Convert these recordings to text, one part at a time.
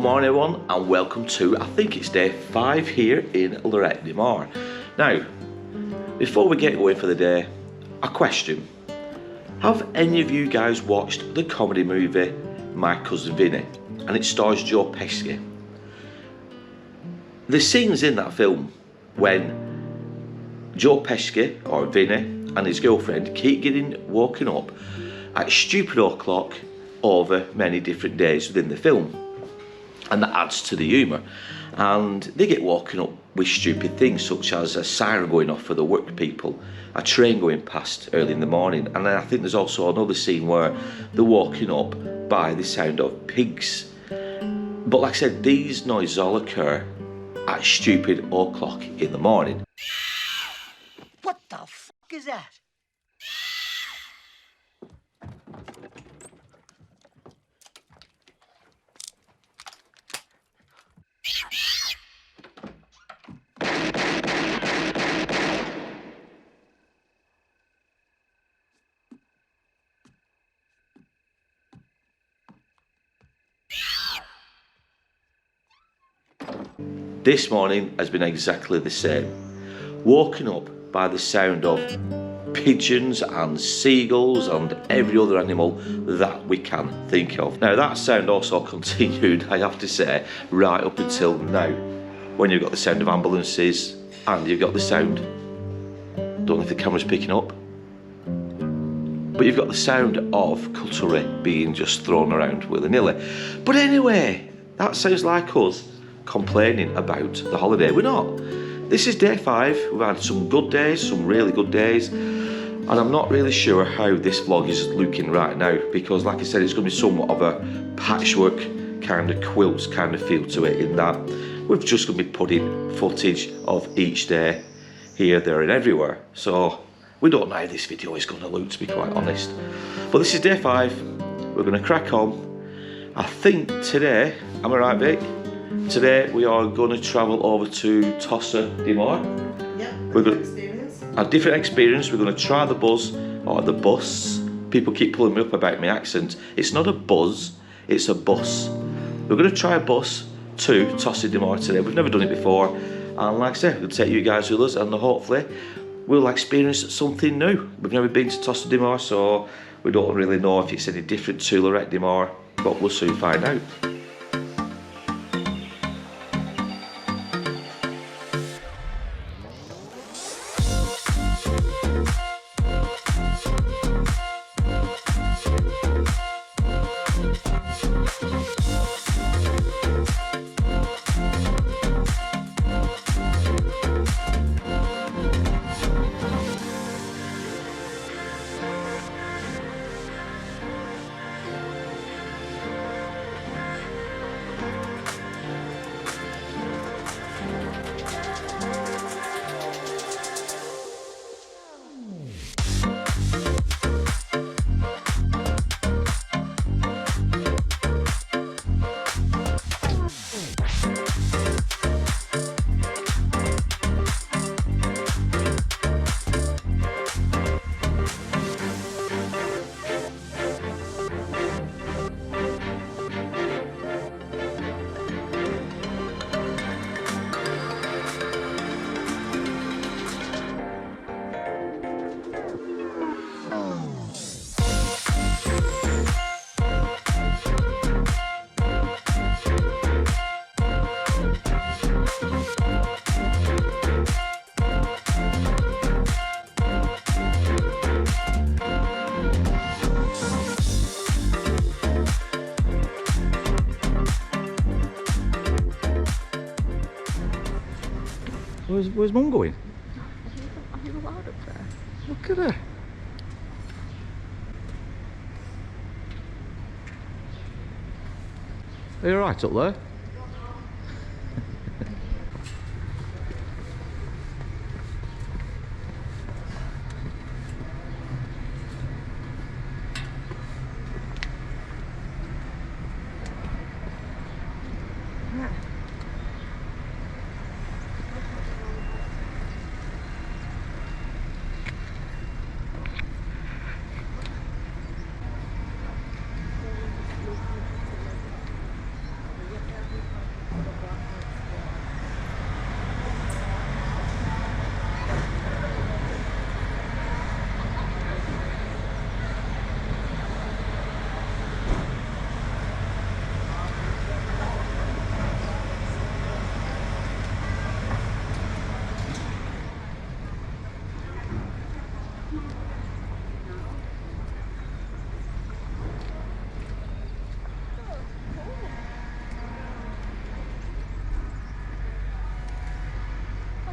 morning everyone and welcome to, I think it's day 5 here in Lloret De Mar. Now, before we get going for the day, a question. Have any of you guys watched the comedy movie My Cousin Vinny? And it stars Joe Pesci. The scenes in that film when Joe Pesci, or Vinny, and his girlfriend keep getting woken up at stupid o'clock over many different days within the film. And that adds to the humour. And they get woken up with stupid things such as a siren going off for the work people, a train going past early in the morning, and then I think there's also another scene where they're woken up by the sound of pigs. But like I said, these noises all occur at stupid o'clock in the morning. What the fuck is that? This morning has been exactly the same. Woken up by the sound of pigeons and seagulls and every other animal that we can think of. Now that sound also continued, I have to say, right up until now, when you've got the sound of ambulances and you've got the sound, don't know if the camera's picking up, but you've got the sound of cutlery being just thrown around willy-nilly. But anyway, that sounds like us complaining about the holiday. We're not. This is day 5. We've had some good days, some really good days, and I'm not really sure how this vlog is looking right now because, like I said, it's going to be somewhat of a patchwork kind of quilts kind of feel to it, in that we've just going to be putting footage of each day here, there and everywhere. So we don't know how this video is going to look, to be quite honest. But this is day 5. We're going to crack on. I think today, am I right, Vic? Today we are going to travel over to Tossa De Mar. Yeah, we're going a different experience. We're going to try the bus, or the bus. People keep pulling me up about my accent. It's not a buzz, it's a bus. We're going to try a bus to Tossa De Mar today. We've never done it before, and like I said, we'll take you guys with us, and hopefully we'll experience something new. We've never been to Tossa De Mar, so we don't really know if it's any different to Lloret De Mar, but we'll soon find out. Where's Mum going? Are you allowed up there? Look at her. Are you alright up there?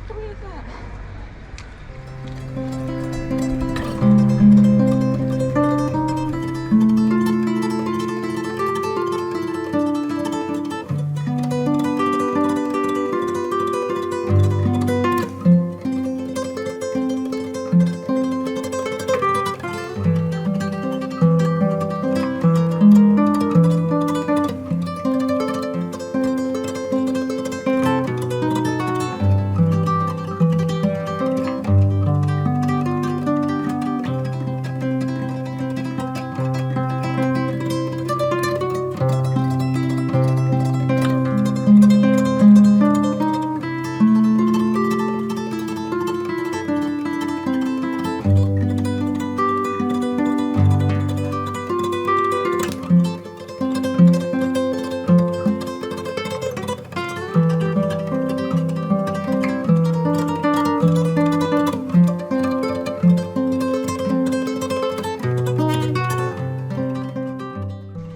What is that?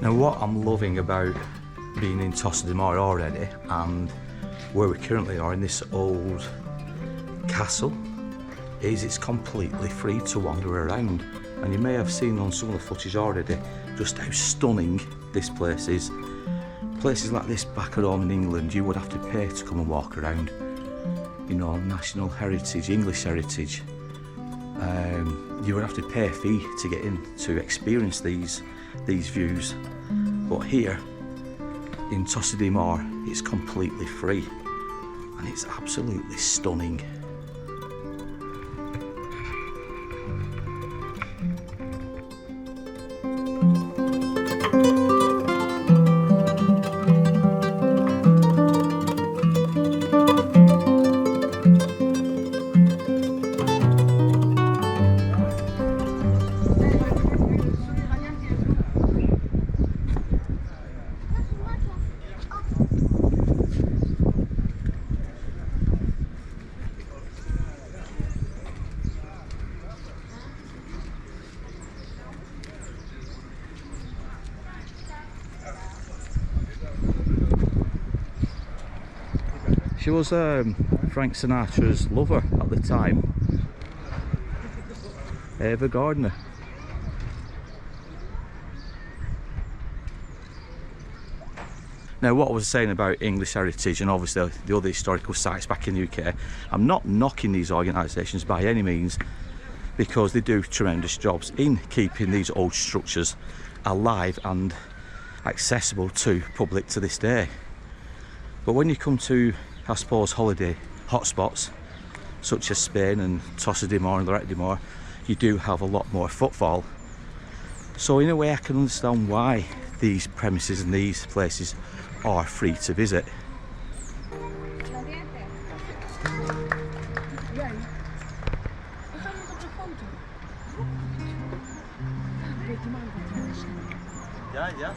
Now what I'm loving about being in Tossa De Mar already and where we currently are in this old castle is it's completely free to wander around, and you may have seen on some of the footage already just how stunning this place is. Places like this back at home in England you would have to pay to come and walk around. You know, national heritage, English heritage. You would have to pay a fee to get in to experience these views. But here in Tossa De Mar it's completely free and it's absolutely stunning. She was Frank Sinatra's lover at the time, Ava Gardner. Now what I was saying about English heritage and obviously the other historical sites back in the UK, I'm not knocking these organisations by any means because they do tremendous jobs in keeping these old structures alive and accessible to public to this day. But when you come to, I suppose, holiday hotspots such as Spain and Tossa De Mar and Lloret De Mar, you do have a lot more footfall. So in a way I can understand why these premises and these places are free to visit. Yeah.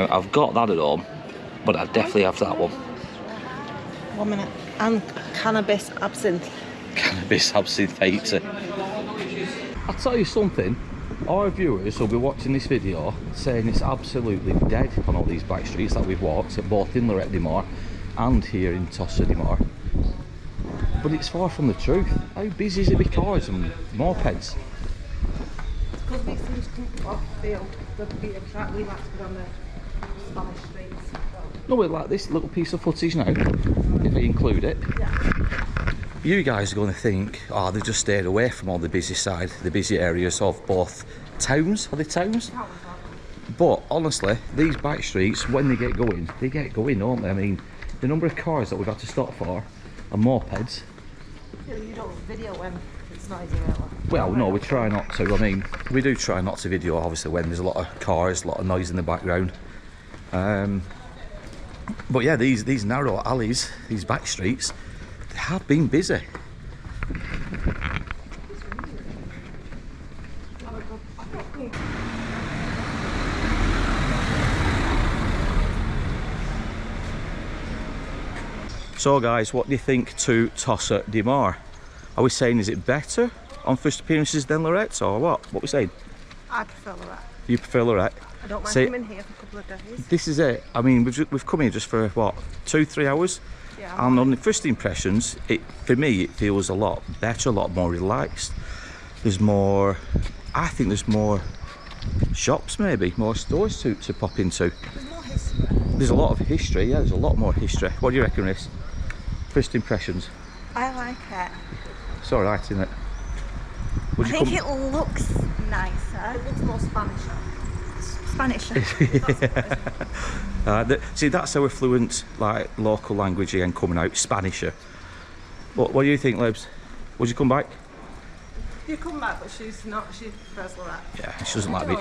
Now, I've got that at home, but I'd definitely have that one. 1 minute. And cannabis absinthe. Cannabis absinthe 80. I'll tell you something, our viewers will be watching this video saying it's absolutely dead on all these back streets that we've walked, both in Lloret De Mar and here in Tossa De Mar. But it's far from the truth. How busy is it with cars and mopeds? Because these things come off field, the beaten track, we like to go on the Spanish streets. No, but like this little piece of footage now, if I include it. Yeah. You guys are going to think, oh, they've just stayed away from all the busy side, the busy areas of both towns. Are they towns? But honestly, these back streets, when they get going, don't they? I mean, the number of cars that we've had to stop for and mopeds. You don't video when it's noisy, really. Well, no, we try not to. I mean, we do try not to video, obviously, when there's a lot of cars, a lot of noise in the background. But yeah, these narrow alleys, these back streets, they have been busy. So guys, what do you think to Tossa De Mar? Are we saying, is it better on first appearances than Lloret, or what? What are we saying? I prefer Lloret. You prefer Lloret? I don't mind See, coming here for a couple of days. this is it. I mean, we've come here just for what, 2-3 hours? Yeah. And on the first impressions, for me it feels a lot better, a lot more relaxed. There's more, I think there's more shops, maybe more stores to pop into. There's more history. There's a lot of history, yeah, there's a lot more history. What do you reckon, Riss? First impressions? I like it. It's alright, isn't it? I think it looks nicer. It looks more Spanish. See, that's our fluent, like, local language again coming out, Spanisher. What do you think, Lebs? Would you come back? You come back, but she's not. She prefers Lloret. Yeah, she doesn't like me,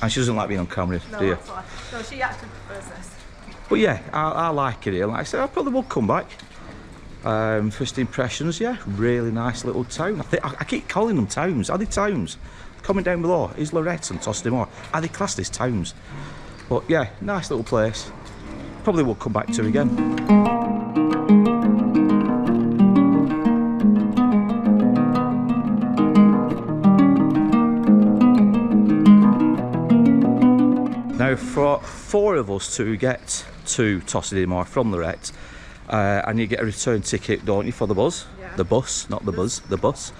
and she doesn't like being on camera, No, do you? that's why. No, she actually prefers this. But yeah, I like it here. Like I said, I probably will come back. First impressions, yeah, really nice little town. I keep calling them towns. Are they towns? Comment down below. Is Lloret and Tossa De Mar, are they classed as towns? But yeah, nice little place. Probably will come back to again. Now, for 4 of us to get to Tossa De Mar from Lloret, and you get a return ticket, don't you, for the bus? Yeah. The bus, not the buzz, the bus.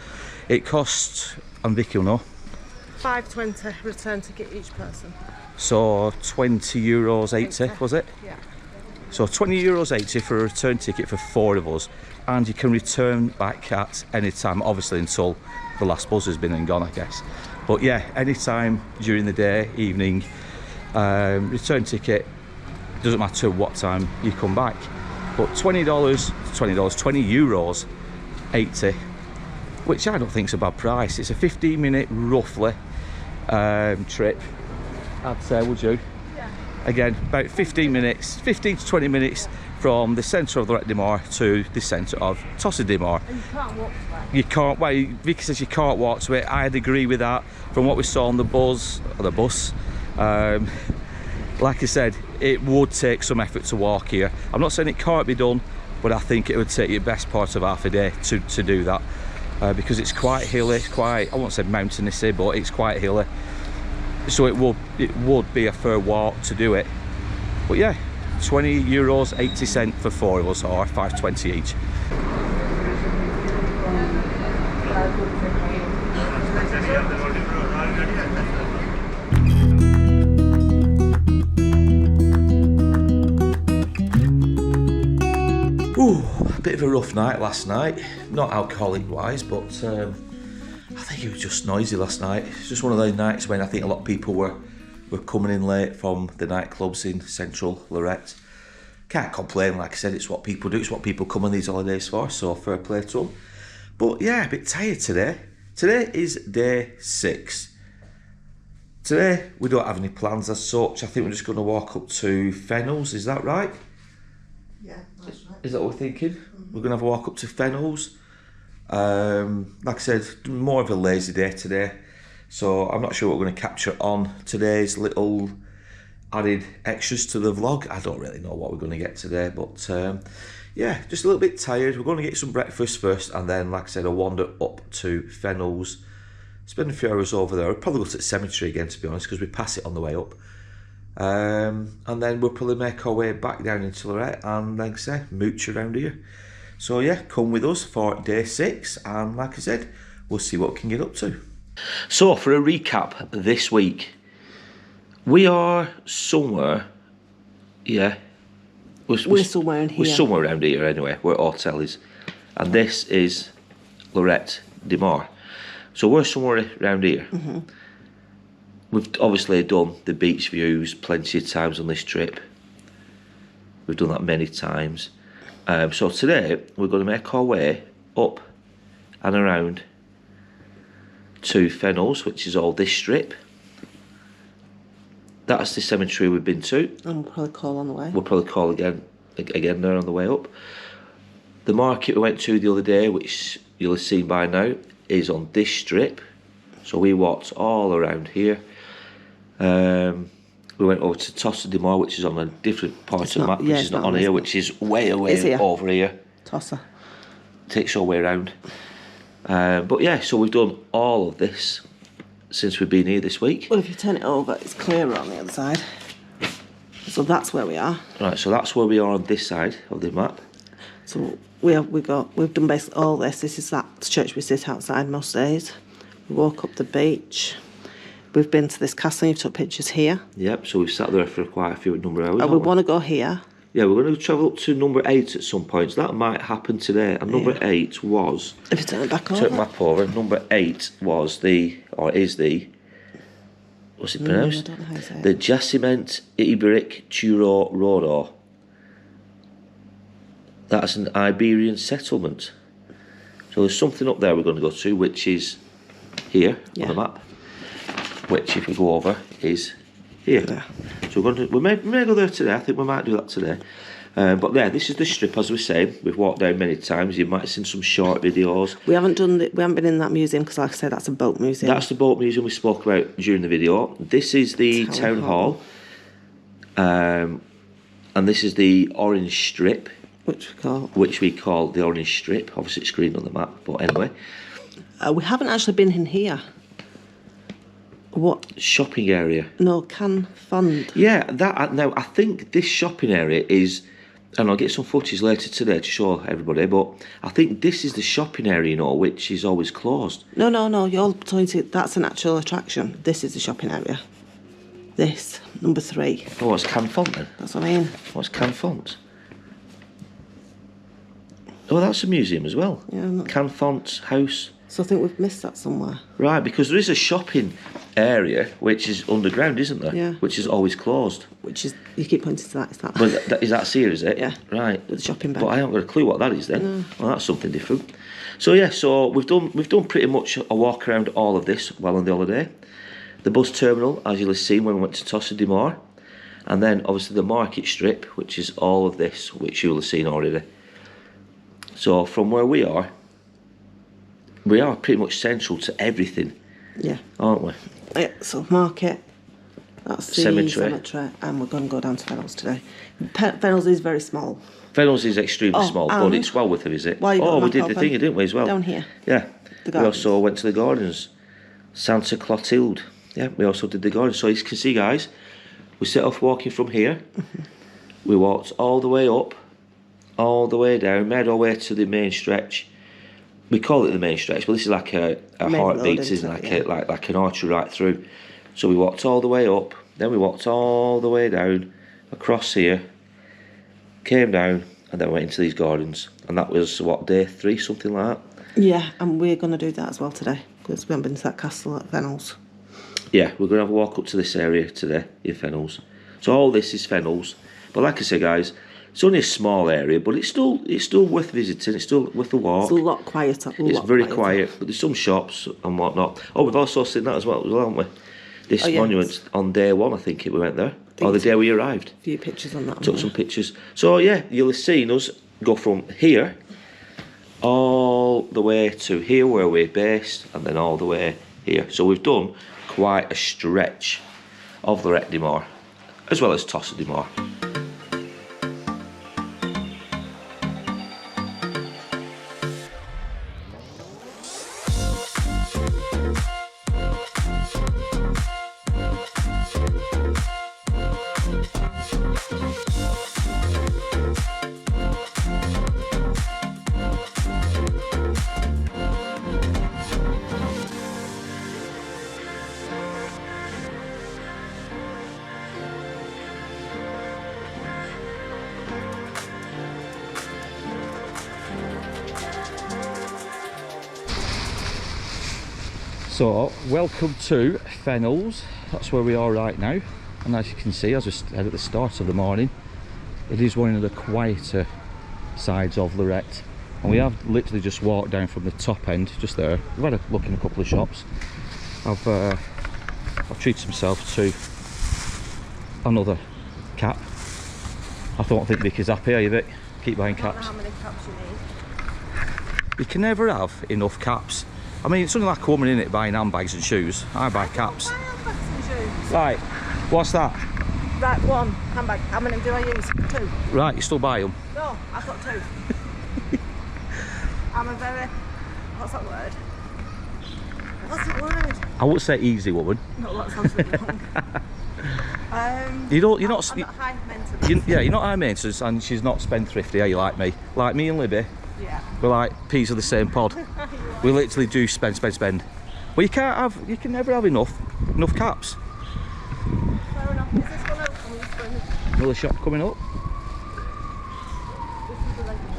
It costs, and Vicky will know, $5.20 return ticket each person. so €20.80, was it? Yeah. So €20.80 for a return ticket for 4 of us, and you can return back at any time, obviously until the last bus has been and gone, I guess. But yeah, any time during the day, evening, return ticket, doesn't matter what time you come back. But €20.80, which I don't think is a bad price. It's a 15-minute roughly trip, I'd say, would you? Yeah. Again, about 15 to 20 minutes from the centre of Lloret De Mar to the centre of Tossa De Mar. And you can't walk to it. You can't, well, Vicky says you can't walk to it. I'd agree with that from what we saw on the bus. Like I said, it would take some effort to walk here. I'm not saying it can't be done, but I think it would take you the best part of half a day to do that, because it's quite hilly, it's quite, I won't say mountainous, but it's quite hilly. So it would be a fair walk to do it. But yeah, €20.80 for 4 of us, or $5.20 each. Ooh, a bit of a rough night last night. Not alcoholic wise, but I think it was just noisy last night. It's just one of those nights when I think a lot of people were coming in late from the nightclubs in central Lloret. Can't complain, like I said, it's what people do, it's what people come on these holidays for, so fair play to them. But yeah, a bit tired today. Today is day 6. Today we don't have any plans as such. I think we're just going to walk up to Fenals, is that right? Yeah, that's right. Is that what we're thinking? We're going to have a walk up to Fenals. Like I said, more of a lazy day today, so I'm not sure what we're going to capture on today's little added extras to the vlog. I don't really know what we're going to get today, but yeah, just a little bit tired. We're going to get some breakfast first, and then, like I said, I'll wander up to Fenals, spend a few hours over there. I'll probably go to the cemetery again, to be honest, because we pass it on the way up. And then we'll probably make our way back down into Lloret and, like I said, mooch around here. So yeah, come with us for day 6, and like I said, we'll see what we can get up to. So for a recap this week, we are somewhere, yeah, we're somewhere in here. We're somewhere around here anyway, where our hotel is. And this is Lloret De Mar. So we're somewhere around here. We've obviously done the beach views plenty of times on this trip. We've done that many times. So today we're going to make our way up and around to Fenals, which is all this strip. That's the cemetery we've been to. And we'll probably call on the way. We'll probably call again there on the way up. The market we went to the other day, which you'll have seen by now, is on this strip. So we walked all around here. We went over to Tossa De Mar, which is on a different part of the map, which is not on here, which is way over here. Tossa. Takes your way around. But yeah, so we've done all of this since we've been here this week. Well, if you turn it over, it's clearer on the other side. So that's where we are. Right, so that's where we are on this side of the map. So we've done basically all this. This is that church we sit outside most days. We walk up the beach. We've been to this castle. You've took pictures here. Yep. So we've sat there for quite a few number of hours. We want to go here. Yeah, we're going to travel up to number 8 at some point. So that might happen today. And number 8 was. If you turn it back over. Turn the map over. Number 8 was is the. What's it pronounced? I don't know how you say it. The Jaciment Iberic Turo Rodor. That's an Iberian settlement. So there's something up there we're going to go to, which is here on the map. Which, if we go over, is here. Yeah. So we may go there today. I think we might do that today. But yeah, this is the strip, as we say. We've walked down many times. You might have seen some short videos. We haven't been in that museum because, like I said, that's a boat museum. That's the boat museum we spoke about during the video. This is the town hall. And this is the orange strip. Which we call the orange strip. Obviously, it's green on the map, but anyway. We haven't actually been in here. What? Shopping area. No, Can Fund. Yeah, now I think this shopping area is, and I'll get some footage later today to show everybody, but I think this is the shopping area, you know, which is always closed. No, you're pointing, that's an actual attraction. This is the shopping area. This, number 3. Oh, it's Can Font then? That's what I mean. What's Can Font? Oh, that's a museum as well. Yeah. Can Font House. So I think we've missed that somewhere. Right, because there is a shopping area which is underground, isn't there? Yeah. Which is always closed. Which is, you keep pointing to that, is that? But is here, is it? Yeah. Right. With the shopping bag. But I haven't got a clue what that is then. No. Well, that's something different. So yeah, so we've done pretty much a walk around all of this while on the holiday. The bus terminal, as you'll have seen when we went to Tossa De Mar. And then obviously the market strip, which is all of this, which you'll have seen already. So from where we are pretty much central to everything. Yeah. Aren't we? Yeah, so market, that's the cemetery, and we're going to go down to Fenals today. Fenals is very small. Fenals is extremely small, but it's well worth a visit. We did the thing, didn't we, as well? Down here. Yeah. We also went to the gardens. Santa Clotilde. Yeah, we also did the gardens. So as you can see, guys, we set off walking from here. We walked all the way up, all the way down, made our way to the main stretch. We call it the main stretch, but this is like a heartbeat, isn't it? Like an artery right through. So we walked all the way up, then we walked all the way down, across here, came down, and then went into these gardens. And that was, what, day 3, something like that? Yeah, and we're going to do that as well today, because we haven't been to that castle at Fenals. Yeah, we're going to have a walk up to this area today, in Fenals. So all this is Fenals. But like I say, guys, it's only a small area, but it's still worth visiting. It's still worth a walk. It's a lot quieter. It's very quiet, but there's some shops and whatnot. Oh, we've also seen that as well, haven't we? This monument on day 1, I think we went there. Or the day we arrived. A few pictures on that. Took some pictures. So yeah, you'll have seen us go from here all the way to here where we're based, and then all the way here. So we've done quite a stretch of Lloret De Mar. as well as Tossa De Mar. So, welcome to Fenals. That's where we are right now, and as you can see, as we said at the start of the morning, it is one of the quieter sides of Lloret, and we have literally just walked down from the top end, just there. We've had a look in a couple of shops. I've treated myself to another cap. I don't think Vic is happy, are you, Vic? Keep buying caps. How many caps you need? You can never have enough caps. I mean, it's only like a woman in it buying handbags and shoes. I buy caps. Buy handbags and shoes. Right, what's that? Right, one handbag. How many do I use? Two. Right, you still buy them? No, I've got two. I'm a very, what's that word? What's the word? I would say easy woman. No, that sounds really wrong. You're not. I'm not high maintenance. Yeah, you're not high maintenance, and she's not spendthrifty, are you? Like me and Libby. Yeah. We're like peas of the same pod. We literally do spend. Well, you can never have enough caps. Fair enough. Is this one open? Another shop coming up. This is the regular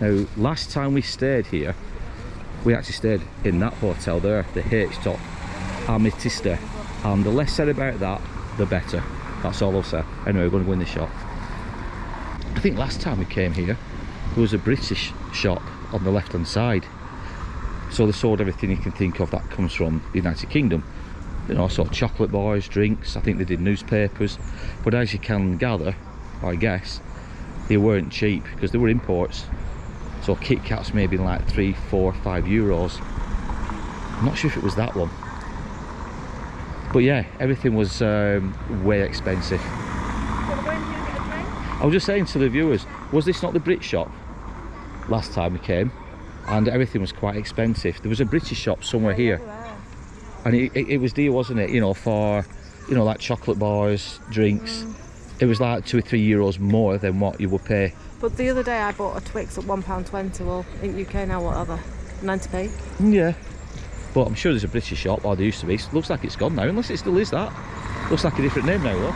one. Now, last time we stayed here, we actually stayed in that hotel there, the H-Top Amethysta, and the less said about that, the better. That's all I'll say. Anyway, we're going to go in the shop. I think last time we came here, there was a British shop on the left-hand side. So they sold everything you can think of that comes from the United Kingdom. You know, sort of chocolate bars, drinks, I think they did newspapers. But as you can gather, I guess, they weren't cheap because they were imports. So Kit Kats maybe like 3, 4, 5 euros. I'm not sure if it was that one. But yeah, everything was way expensive. I was just saying to the viewers, was this not the Brit shop last time we came? And everything was quite expensive. There was a British shop somewhere here, and it was dear, wasn't it? You know, for, you know, like chocolate bars, drinks. It was like 2 or 3 euros more than what you would pay. But the other day I bought a Twix at £1.20. Well, in UK now, what are they? 90p? Yeah. But I'm sure there's a British shop, or there used to be. Looks like it's gone now, unless it still is that. Looks like a different name now, though.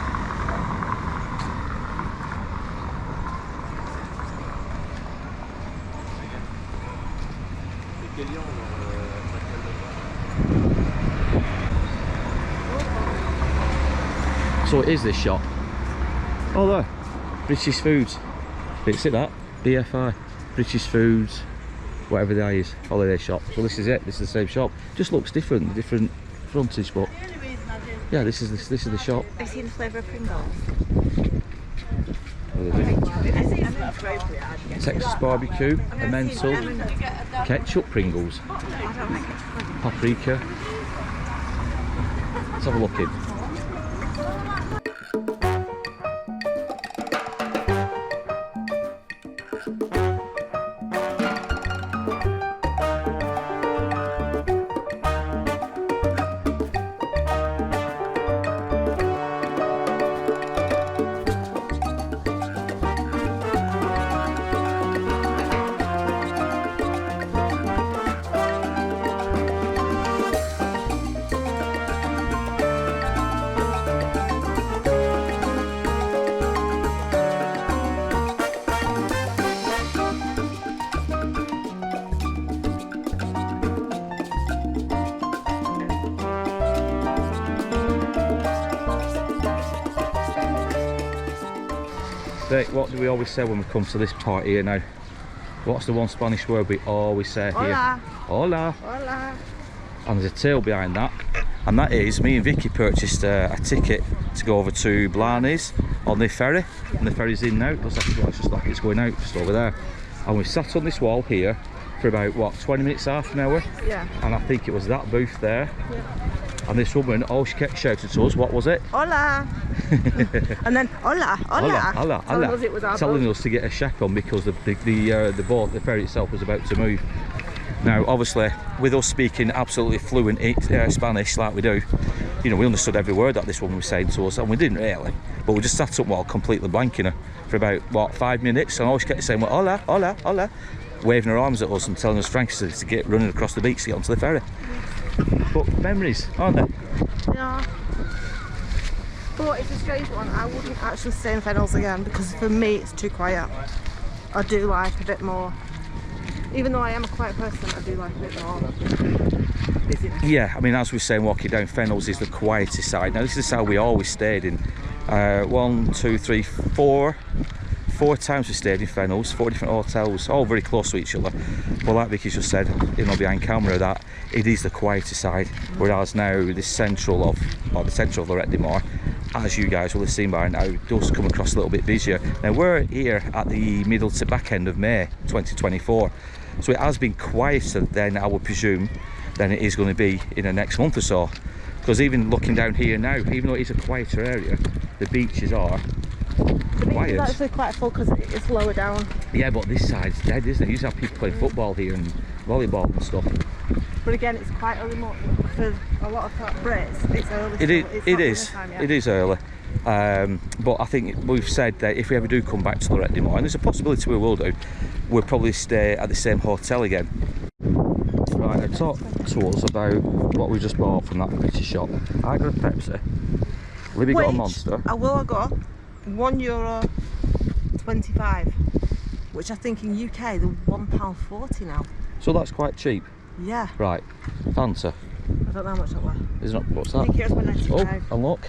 So it is this shop. Oh, there. British Foods. It's it, that. BFI. British Foods. Whatever that is, holiday shop. So this is it. This is the same shop. Just looks different, different frontage, but yeah, this is the shop. Have you seen the flavour of Pringles? Texas barbecue, emmental, ketchup Pringles, paprika. Let's have a look in. Vic, what do we always say when we come to this part here now? What's the one Spanish word we always say here? Hola. Hola. Hola. And there's a tale behind that, and that is me and Vicky purchased a ticket to go over to Blanes on the ferry, and the ferry's in now. It looks like it's just like it's going out just over there. And we sat on this wall here for about, what, 20 minutes, half an hour? Yeah. And I think it was that booth there. Yeah. And this woman, all she kept shouting to us, what was it? Hola! And then hola, hola, Hola, telling hola. us it was our Telling boat. us to get a check on because the boat, the ferry itself, was about to move. Now, obviously, with us speaking absolutely fluent Spanish like we do, you know, we understood every word that this woman was saying to us, and we didn't really, but we just sat up while completely blanking her for about, what, 5 minutes, and all she kept saying, well, hola, hola, hola, waving her arms at us and telling us frankly to get running across the beach to get onto the ferry. But memories, aren't they? Yeah. But it's a strange one. I wouldn't actually stay in Fenals again because for me it's too quiet. I do like a bit more. Even though I am a quiet person, I do like a bit more busyness. Yeah, I mean, as we were saying, walking down Fenals is the quieter side. Now, this is how we always stayed in. 1, 2, 3, 4 times we stayed in Fenals, 4 different hotels, all very close to each other. But like Vicky just said, you know, behind camera, that it is the quieter side. Whereas now the central of Lloret De Mar, as you guys will have seen by now, does come across a little bit busier. Now we're here at the middle to back end of May 2024, so it has been quieter than I would presume than it is going to be in the next month or so. Because even looking down here now, even though it is a quieter area, the beaches are quiet. It's actually quite full because it's lower down. Yeah, but this side's dead, isn't it? You used to have people playing football here and volleyball and stuff. But again, it's quite early for a lot of Brits. It's early. It is early. But I think we've said that if we ever do come back to Lloret De Mar, and there's a possibility we will do, we'll probably stay at the same hotel again. Right, now talk to us about what we just bought from that British shop. I got a Pepsi. Libby got a Monster. I got €1.25, which I think in UK they're £1.40 now. So that's quite cheap. Yeah. Right, Fanta. I don't know how much that was. Is not, what's I that? think it was £1.95. Oh, and look,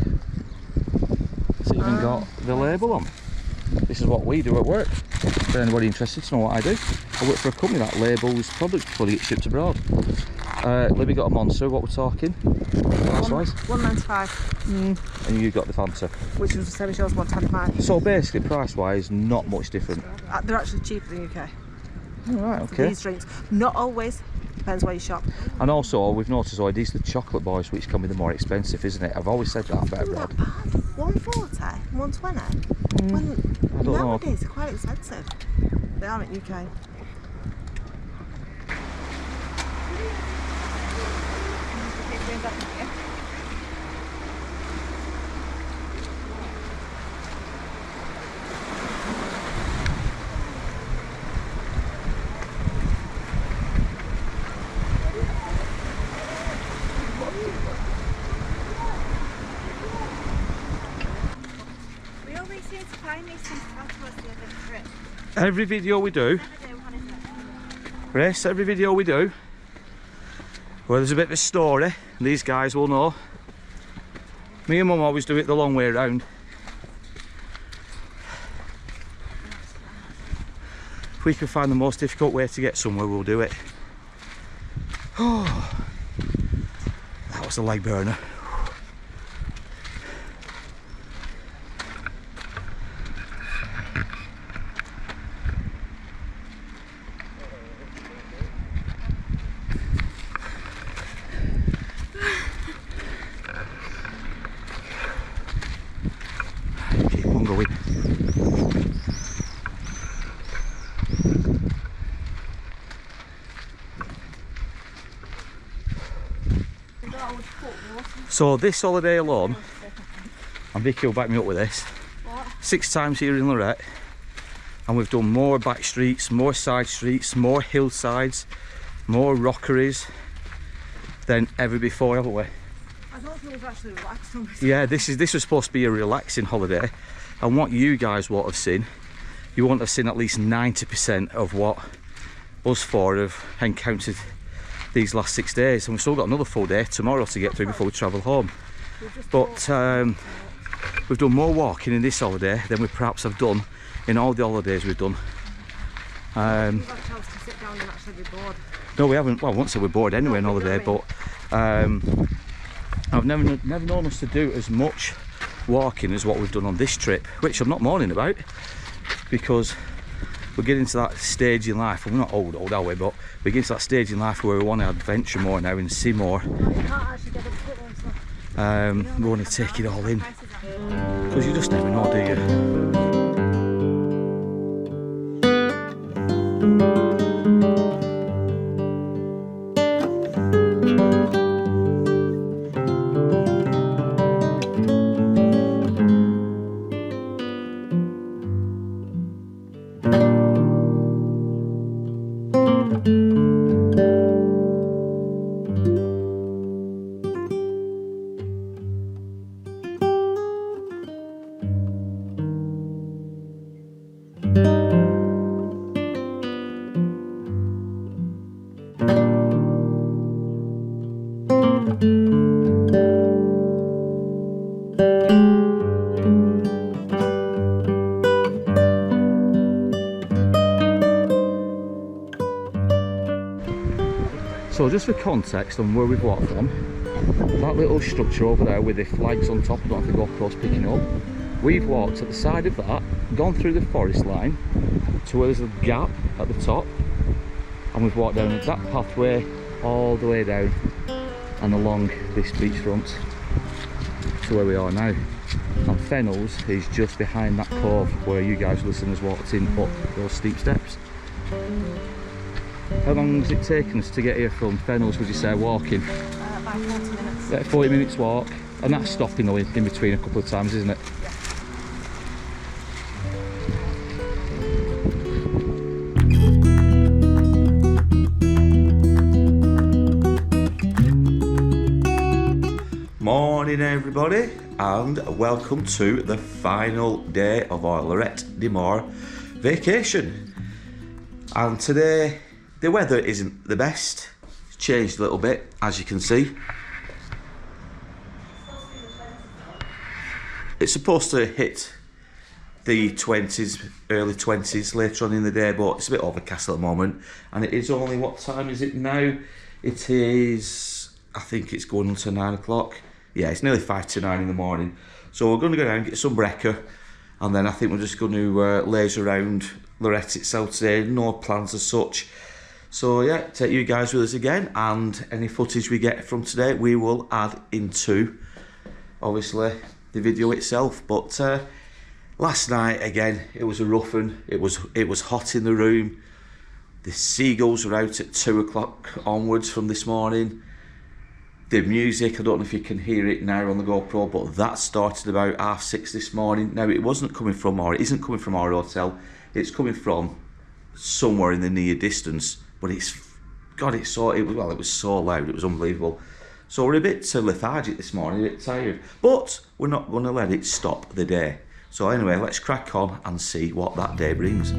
it's even got the label on. This is what we do at work. For anybody interested to know what I do, I work for a company that labels products before they get shipped abroad. Libby got a Monster. What we're talking? Price wise? £1.95. And you got the Fanta. Which was the same as yours, £1.25. So basically, price wise, not much different. They're actually cheaper than UK. All right, okay. These drinks, not always. Depends where you shop. And also, we've noticed it is the chocolate boys which can be the more expensive, isn't it? I've always said that about Not bread. bad. £1.40, £1.20. I don't know. Nowadays, they're quite expensive. They are in UK. We always seem to find these things out towards the end of the trip. Every video we do, Grace, every video we do, where there's a bit of a story, these guys will know. Me and Mum always do it the long way around. If we can find the most difficult way to get somewhere, we'll do it. Oh, that was a leg burner. Keep on going. So this holiday alone, and Vicky will back me up with this, 6 times here in Lloret, and we've done more back streets, more side streets, more hillsides, more rockeries than ever before, haven't we? I don't think we've actually relaxed on this. Yeah, this was supposed to be a relaxing holiday, and what you guys won't have seen, you won't have seen at least 90% of what us four have encountered these last 6 days, and we've still got another full day tomorrow to get through before we travel home. But we've done more walking in this holiday than we perhaps have done in all the holidays we've done. We've had a chance to sit down and actually be bored. No, we haven't. Well, I won't say we're bored anyway on holiday, but I've never known us to do as much walking as what we've done on this trip, which I'm not moaning about, because we're getting to that stage in life, well, we're not old, are we? But we're getting to that stage in life where we want to adventure more now and see more. You can't actually get up to it once. We want to take it all in, because you just never know, do you? So just for context on where we've walked from, that little structure over there with the flags on top, I don't have to go across picking up, we've walked at the side of that, gone through the forest line to where there's a gap at the top, and we've walked down that pathway all the way down and along this beachfront to where we are now. And Fenals is just behind that cove where you guys listeners walked in up those steep steps. How long has it taken us to get here from Fenals, would you say, walking? About 40 minutes. About 40 minutes walk, and that's stopping in between a couple of times, isn't it? Morning everybody, and welcome to the final day of our Lloret De Mar vacation. And today the weather isn't the best, it's changed a little bit as you can see. It's supposed to hit the 20s, early 20s later on in the day, but it's a bit overcast at the moment. And it is only, what time is it now? It is, I think it's going on to 9 o'clock. Yeah, it's nearly 5 to 9 in the morning. So we're going to go down and get some brekker, and then I think we're just going to laze around Lloret itself today. No plans as such. So yeah, take you guys with us again, and any footage we get from today we will add into, obviously, the video itself. But last night again, it was a rough one. It was hot in the room. The seagulls were out at 2 o'clock onwards from this morning. The music, I don't know if you can hear it now on the GoPro, but that started about 6:30 this morning. Now it wasn't coming from it isn't coming from our hotel. It's coming from somewhere in the near distance. But it was so loud, it was unbelievable. So we're a bit lethargic this morning, a bit tired, but we're not going to let it stop the day. So anyway, let's crack on and see what that day brings.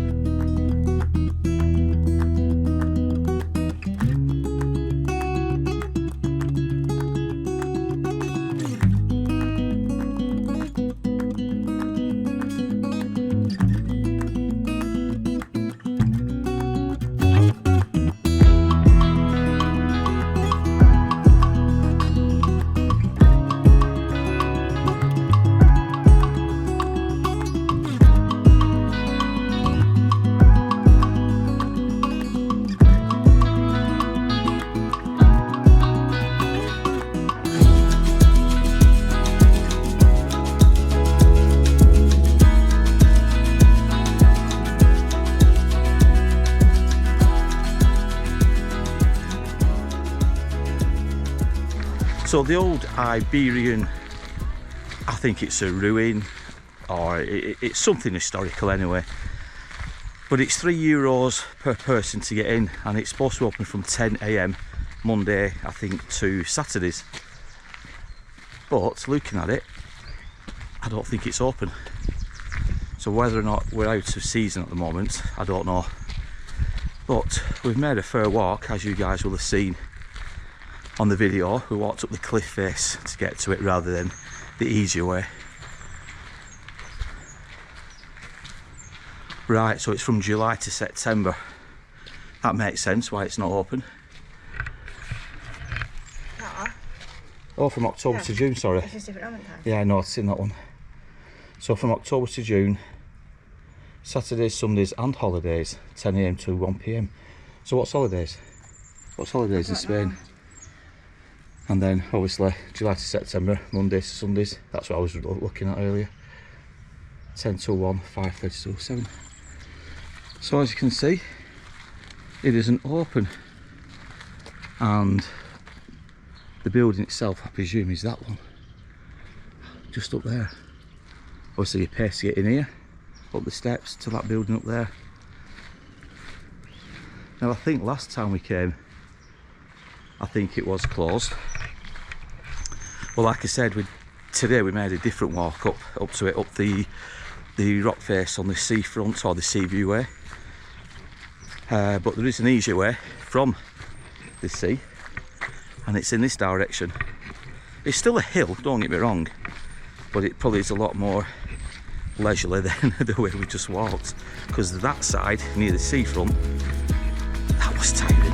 So the old Iberian, I think it's a ruin, or it's something historical anyway, but it's €3 per person to get in, and it's supposed to open from 10 AM Monday, I think, to Saturdays. But looking at it, I don't think it's open. So whether or not we're out of season at the moment, I don't know. But we've made a fair walk, as you guys will have seen on the video. We walked up the cliff face to get to it rather than the easier way. Right, so it's from July to September. That makes sense why it's not open. Oh, from October to June, sorry. It's just different time. Yeah, I know, it's in that one. So from October to June, Saturdays, Sundays and holidays, 10 AM to 1 PM. So what's holidays? What's holidays in Spain? And then obviously July to September, Mondays to Sundays. That's what I was looking at earlier. 10 till 1, 5:30 till 7. So as you can see, it isn't open. And the building itself, I presume, is that one. Just up there. Obviously you pay to get in here, up the steps to that building up there. Now I think last time we came, I think it was closed. Well, like I said, today we made a different walk up to it, up the rock face on the seafront or the sea view way. But there is an easier way from the sea, and it's in this direction. It's still a hill, don't get me wrong, but it probably is a lot more leisurely than the way we just walked, because that side near the seafront, that was tiring.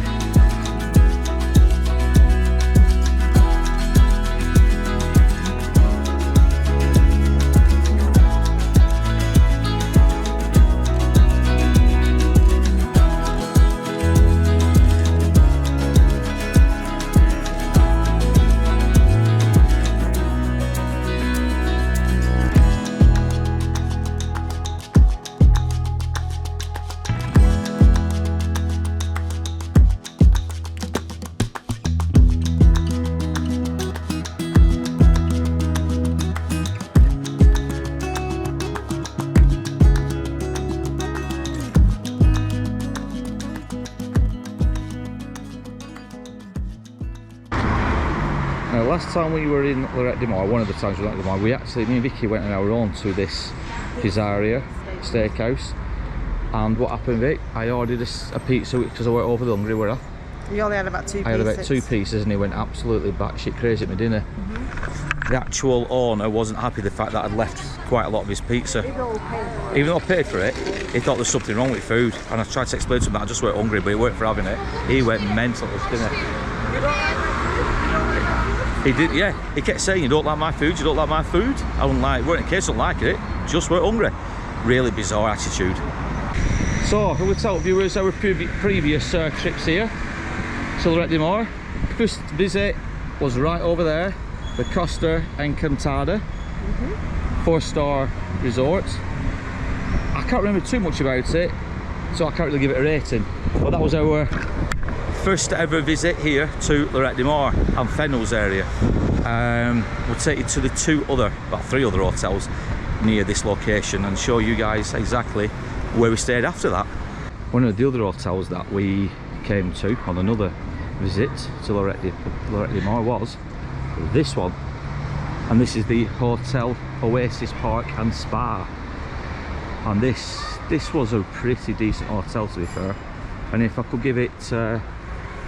Now, last time we were in Lloret De Mar, one of the times we were in Lloret De Mar, we actually, me and Vicky went on our own to this pizzeria, steakhouse. And what happened, Vic? I ordered a pizza because I went over the hungry, were I? You only had about 2 pieces. I had about 2 pieces and he went absolutely batshit crazy at my dinner. The actual owner wasn't happy with the fact that I'd left quite a lot of his pizza. Even though I paid for it, he thought there was something wrong with food. And I tried to explain to him that I just went hungry, but he weren't for having it. He went mental at his dinner. He did, yeah. He kept saying, you don't like my food, you don't like my food. I wouldn't like, weren't in case I don't like it, just weren't hungry. Really bizarre attitude. So, I will tell viewers our previous trips here to Lloret De Mar. First visit was right over there, the Costa Encantada, 4-star resort. I can't remember too much about it, so I can't really give it a rating. But that was our first ever visit here to Lloret De Mar and Fenals area. We'll take you to the 3 other hotels near this location and show you guys exactly where we stayed after that. One of the other hotels that we came to on another visit to Lloret De Mar was this one, and this is the Hotel Oasis Park and Spa. And this was a pretty decent hotel, to be fair, and if I could give it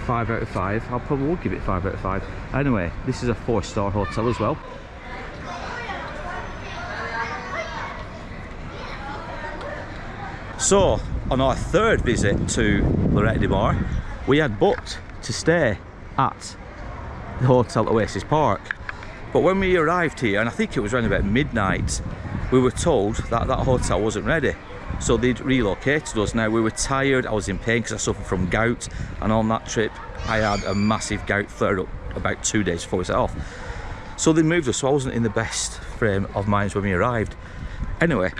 5 out of 5, I probably would give it 5 out of 5. Anyway, this is a 4-star hotel as well. So, on our 3rd visit to Lloret De Mar, we had booked to stay at the Hotel Oasis Park. But when we arrived here, and I think it was around about midnight, we were told that that hotel wasn't ready. So they'd relocated us. Now, we were tired, I was in pain because I suffered from gout, and on that trip I had a massive gout flare up about 2 days before we set off. So they moved us, so I wasn't in the best frame of mind when we arrived. Anyway,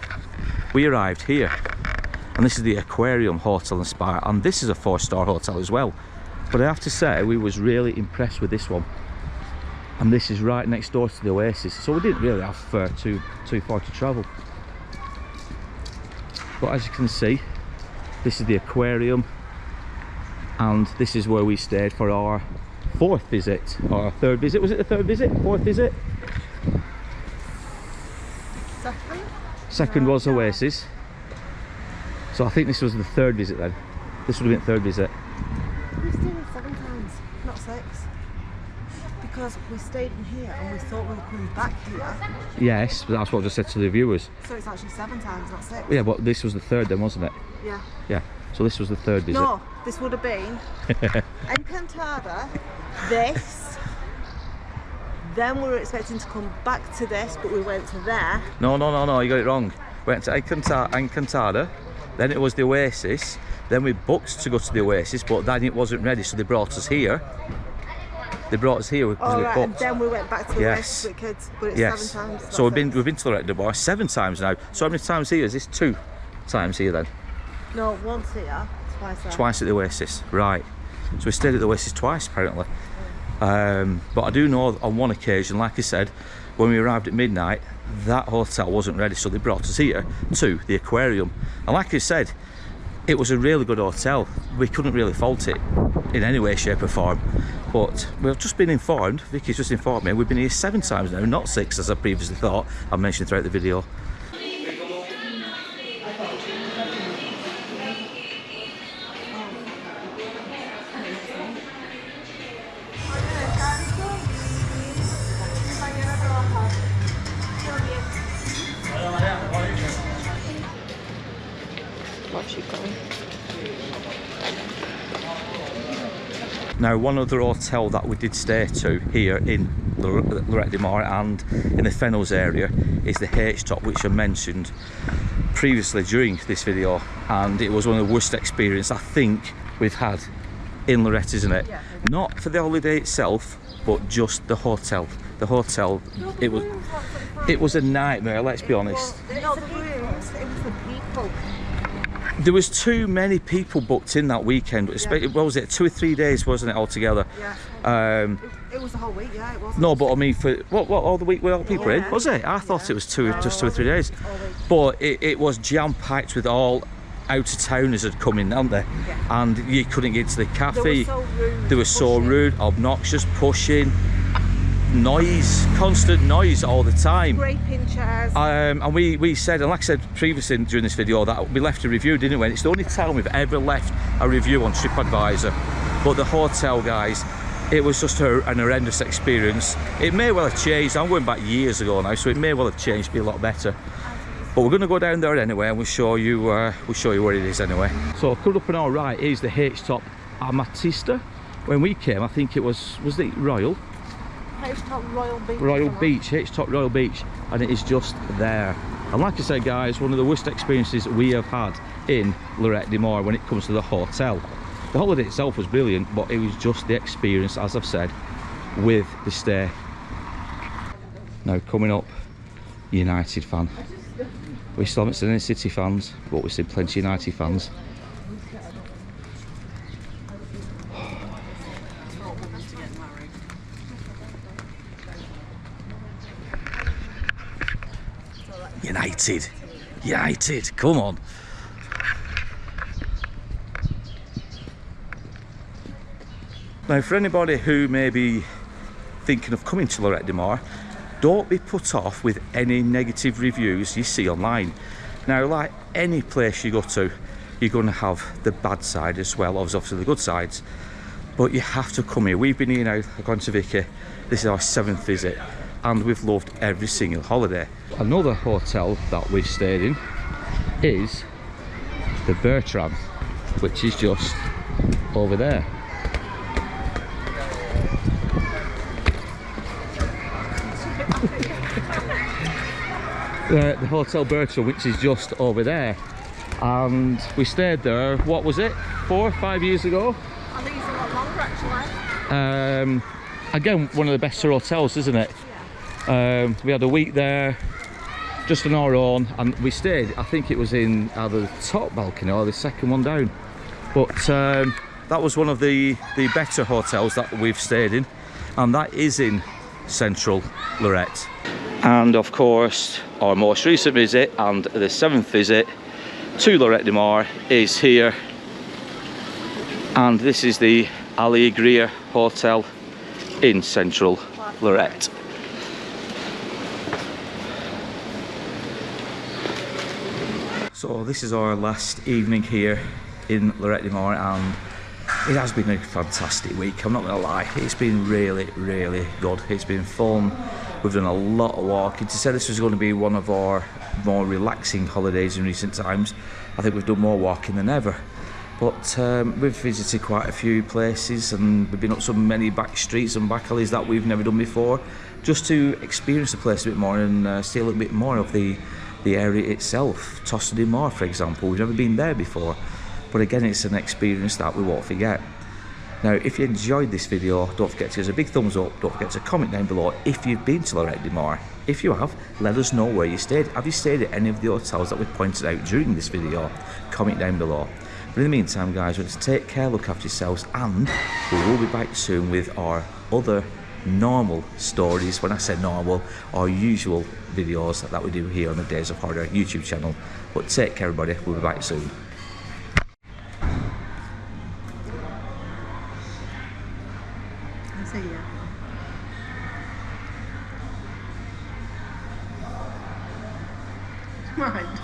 we arrived here, and this is the Aquarium Hotel and Spa, and this is a 4-star hotel as well. But I have to say, we was really impressed with this one. And this is right next door to the Oasis, so we didn't really have too far to travel. But as you can see, this is the aquarium, and this is where we stayed for our 4th visit, or our 3rd visit. Was it the 3rd visit? 4th visit? Second was Oasis. So I think this was the 3rd visit then. This would have been 3rd visit. We stayed in 7 times, not 6. Because we stayed in here and we thought we were coming back here. Yes, but that's what I just said to the viewers. So it's actually 7 times, not 6. Yeah, but this was the 3rd then, wasn't it? Yeah. Yeah, so this was the 3rd visit. No, this would have been Encantada, this. Then we were expecting to come back to this, but we went to there. No, you got it wrong. went to Encantada, then it was the Oasis, then we booked to go to the Oasis, but then it wasn't ready, so they brought us here. They brought us here because we booked. And then we went back to the Oasis with kids, but it's 7 times. So we've been to Lloret De Mar 7 times now. So how many times here? Is this 2 times here then? No, once here, twice there. Twice at the Oasis, right. So we stayed at the Oasis twice apparently. But I do know on one occasion, like I said, when we arrived at midnight, that hotel wasn't ready, so they brought us here to the aquarium. And like I said, it was a really good hotel. We couldn't really fault it in any way, shape or form. But we've just been informed, Vicky's just informed me, we've been here 7 times now, not 6 as I previously thought. I mentioned throughout the video. Now, one other hotel that we did stay to here in Lloret De Mar and in the Fenals area is the H-Top, which I mentioned previously during this video, and it was one of the worst experiences I think we've had in Lloret, isn't it? Yeah. Not for the holiday itself, but just the hotel. The hotel, it was a nightmare, let's be honest. Not the rooms, it was the people. There was too many people booked in that weekend. What was it, 2 or 3 days, wasn't it, altogether? Yeah. It was the whole week, yeah, it was. No, but I mean, for what all the week were all people in? Was it? I thought it was just 2 or 3 days. But it was jam-packed with all out-of-towners had come in, hadn't they? Yeah. And you couldn't get to the cafe. They were so rude, obnoxious, pushing. Noise, constant noise all the time. Scraping chairs. And we said, and like I said previously during this video, that we left a review, didn't we? And it's the only time we've ever left a review on TripAdvisor. But the hotel, guys, it was just an horrendous experience. It may well have changed. I'm going back years ago now, so it may well have changed, be a lot better. But we're going to go down there anyway, and we'll show you where it is anyway. So coming up on our right is the H-Top Amatista. When we came, I think it was it Royal? H-Top Royal Beach. Royal Beach, H-Top Royal Beach, and it is just there. And like I said, guys, one of the worst experiences we have had in Lloret De Mar when it comes to the hotel. The holiday itself was brilliant, but it was just the experience, as I've said, with the stay. Now coming up, United fan. We still haven't seen any City fans, but we've seen plenty of United fans. United, come on. Now, for anybody who may be thinking of coming to Lloret De Mar, don't be put off with any negative reviews you see online. Now, like any place you go to, you're going to have the bad side as well, obviously the good sides, but you have to come here. We've been here now, I've gone to Vicky, this is our 7th visit, and we've loved every single holiday. Another hotel that we've stayed in is the Bertram, which is just over there. The Hotel Bertram, which is just over there, and we stayed there, what was it, 4 or 5 years ago? I think it's a lot longer actually. Again, one of the best hotels, isn't it? We had a week there just on our own, and we stayed, I think it was in either the top balcony or the second one down, but that was one of the better hotels that we've stayed in, and that is in central Lloret. And of course, our most recent visit and the 7th visit to Lloret De Mar is here, and this is the Alegria Hotel in central Lloret. So this is our last evening here in Lloret De Mar, and it has been a fantastic week, I'm not going to lie. It's been really, really good. It's been fun. We've done a lot of walking. To say this was going to be one of our more relaxing holidays in recent times, I think we've done more walking than ever. But we've visited quite a few places, and we've been up so many back streets and back alleys that we've never done before, just to experience the place a bit more and see a little bit more of the the area itself. Tossa De Mar, for example, we've never been there before, but again, it's an experience that we won't forget. Now, if you enjoyed this video, don't forget to give us a big thumbs up. Don't forget to comment down below if you've been to Lloret De Mar. If you have, let us know where you stayed. Have you stayed at any of the hotels that we pointed out during this video? Comment down below. But in the meantime, guys, we're going to take care, look after yourselves, and we will be back soon with our other normal stories. When I say normal, our usual videos that we do here on the Days of Horror YouTube channel. But take care, everybody. We'll be back soon. I say yeah. Mind.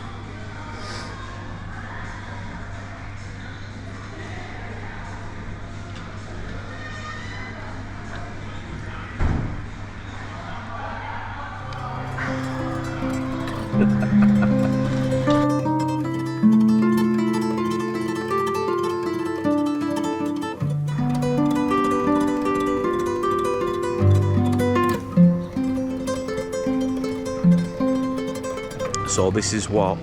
So this is what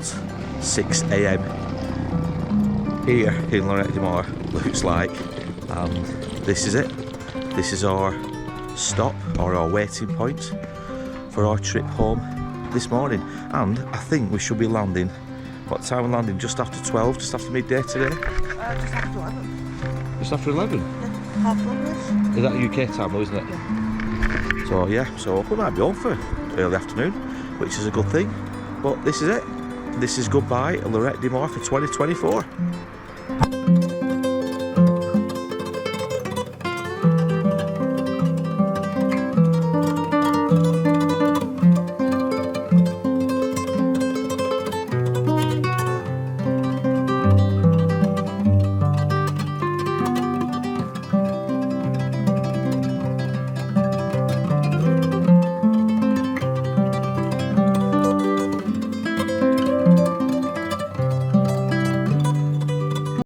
6 AM here in Lloret De Mar looks like, and this is it. This is our stop, or our waiting point for our trip home this morning, and I think we should be landing, what time we're landing, just after 12, just after midday today? Just after 11. Just after 11? Yeah, half 11ish. Is that UK time though, isn't it? Yeah. So yeah, so we might be home for early afternoon, which is a good thing. But this is it. This is goodbye Lloret De Mar for 2024.